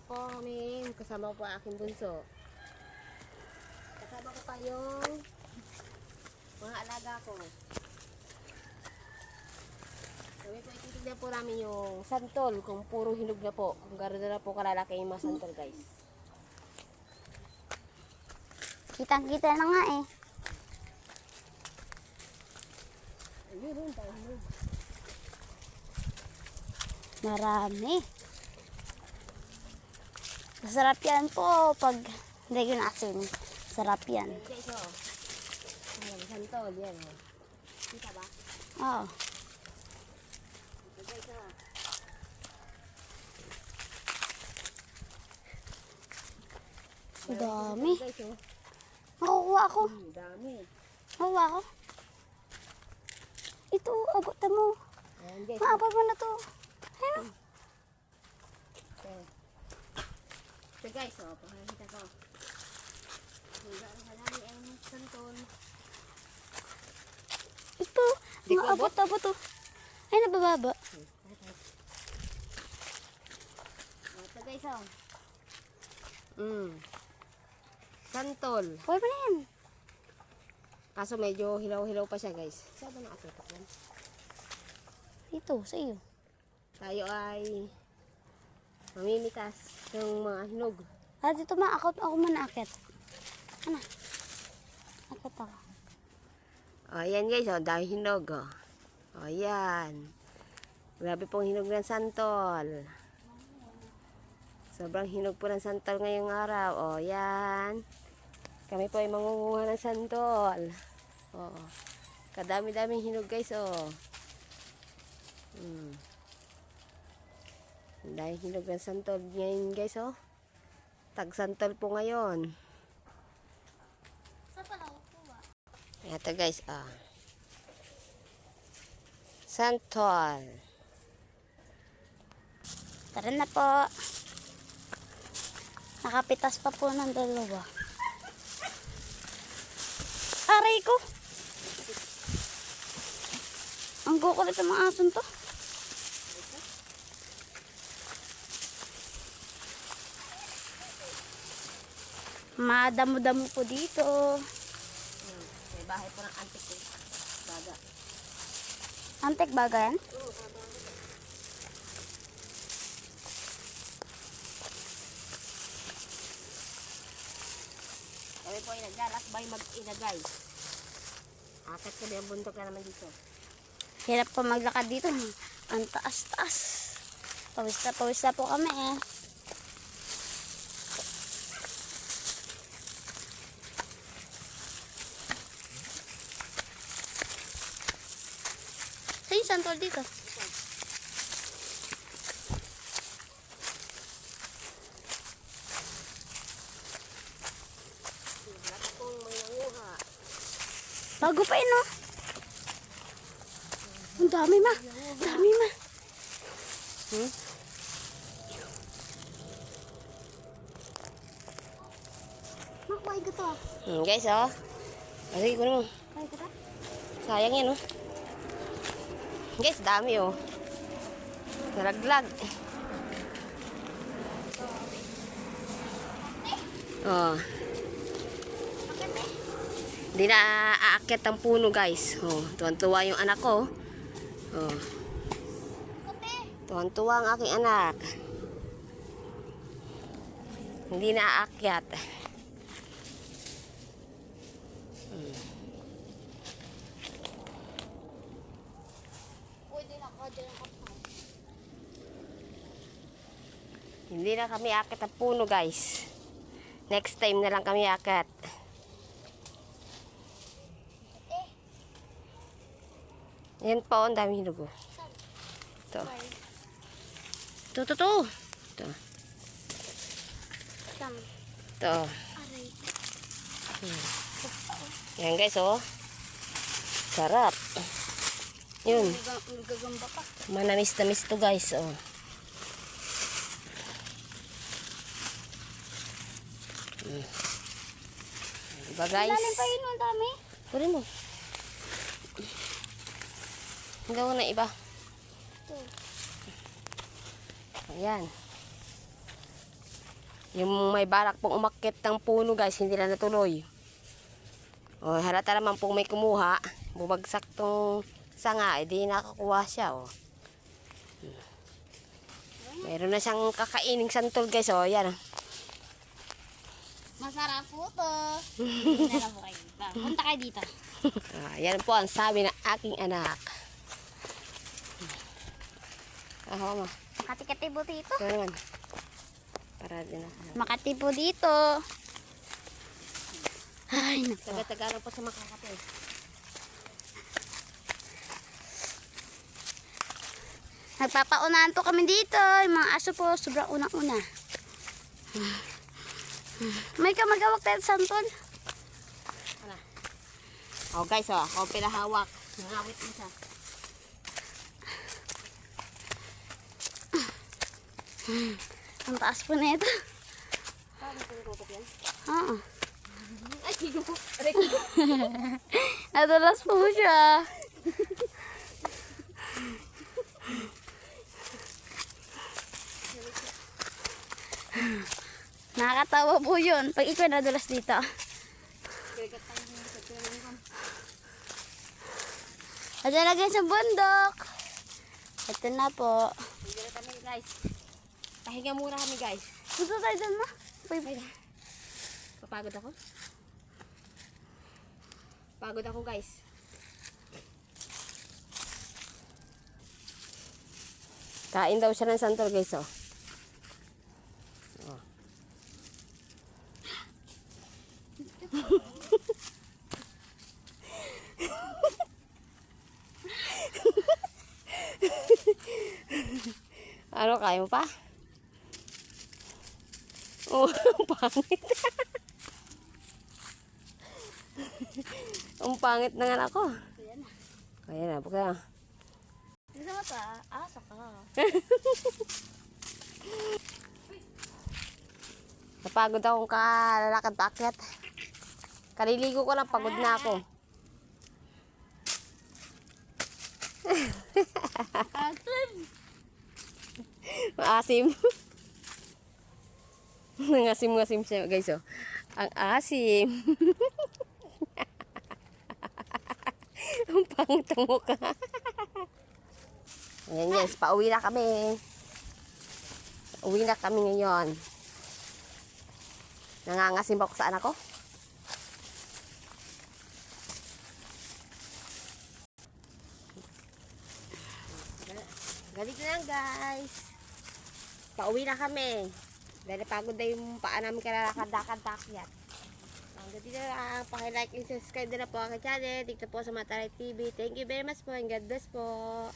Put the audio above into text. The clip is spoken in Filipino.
po kami. Kasama ko po ang aking bunso. Kasama ko pa yung mga alaga ko. Kami po ititignan po namin yung santol. Kung puro hinog na po. Kung gano'n na po kalalaki yung mga santol, guys. Kitang-kita na nga eh. Ayun, yun, tayo hinog. Marami. Masarap yan po pag lagyan ng asin. Sarap yan. Ayan, guys, oh. Ayan, santol, yan, oh. Kita ba? Oo. Ito, guys, oh. Dami. Guys, oh. Makukuha ako. Dami. Makukuha ako. Ito, abutan mo. Ayan, guys. Maabot mo na to. Ayun. So guys, oh, pakakita ko. Hanggang halali ang santol. Ito, Di ko maabot-abot to. Ay, nabababa. Ito guys, oh. Santol. Huwag mo na yan. Kaso medyo hilaw-hilaw pa siya, guys. Saan ba nakatutok yan? Ito, sa iyo. Tayo ay mamimitas ng mga hinog. Ah, dito ma, ako muna akit. Ano? Akit ako. O, ayan guys, oh, dahil hinog, oh. O, ayan. Grabe pong hinog ng santol. Sobrang hinog po ng santol ngayong araw. O, ayan. Kami po ay mangunguha ng santol. O, kadami-daming hinog guys, oh. Dahil hinog ng santol ngayon guys, oh. Tag-santol po ngayon. Saan pa nakukuha? Ito guys, ah. Santol. Tara na po. Nakapitas pa po ng dalawa. Aray ko! Ang kukulit ang mga asun to. Madamo-damo po dito. May bahay po ng antik ko. Baga. Antek baga yan? Kami po ay naglalakbay mag-ina guys. Akit kami ang bundok na naman dito. Hirap po maglakad dito. Ang taas-taas. Pawis na po kami eh. Saan yung santol dito? Lahat pong mangunguha. Bago pa yun, oh. Ang dami, ma. Dami, ma. Ma, kuhay ko to, ah. Guys, oh. Sige, kunin mo. Kuhay ko to. Sayang yan, oh. Guys, dami, oh. Nalaglag. Oh. Hindi na aakyat ang puno, guys. Oh, tuwan-tuwa yung anak ko. Oh. Tuwan-tuwa ang aking anak. Hindi na aakyat. Hindi na kami aakyat ang puno, guys. Next time na lang kami aakyat. Yan pa, ang dami hinog. Ito. Ito. Ito. Yan guys, oh. Sarap. Yun. Gagamba pa. Manamis-tamis to guys, oh. Diba guys? Lalim pa yun, ang dami. Kunin mo. Hanggang na iba. Ayan. Yung may balak pong umakyat ng puno guys, hindi na natuloy. O, halata naman pong may kumuha. Bumagsak tong sanga, edi nakakuha siya. O. Meron na siyang kakaining santol guys. O, yan. Masarap po to. Hindi na lang po kayo dito. Punta kayo dito. Yan po ang sabi ng aking anak. Ako ma. Makati-kati po dito. Ito naman. Para din ako. Makati po dito. Ay, naku. Taga-tagalo po sa makakape. Nagpapaunahan po kami dito. Yung mga aso po, sobrang unang-una. May kamagawak tayo, Santol. Oh guys, ako pinahawak. Nangawit mo siya. Ang taas po na ito. Paano kung tutok yan? Oo. Ay, higo po. Aray. Nadulas po siya. Nakakatawa po yun. Pag ikaw nadulas dito. At lagay sa bundok. Ito na po. Hindi na kami guys. Pahinga muna kami guys. Gusto tayo dun na. Papagod ako. Pagod ako guys. Kain daw siya ng santol guys oh. Oh. Ano, kaya mo pa? Oh, ang pangit. Ang pangit ng anak ko. Ayan na. Ayan na, baka. Gusto mo pa? Asa ka. Napagod akong kalalakad paakyat. Kaliligo ko lang, pagod na ako. Asim. Maasim. Nangasim-ngasim siya guys oh. Ang asim. Ang pangit ang mukha. Ayan guys, pauwi na kami. Uwi na kami ngayon. Nangangasim ako sa anak ko. Galit na lang guys. Pauwi na kami. Dahil pagod na yung paa namin kalalakad-lakad-takyat. Hanggang dito lang. Paki-like and subscribe na po ang channel. Dito po sa Mataray TV. Thank you very much po and God bless po.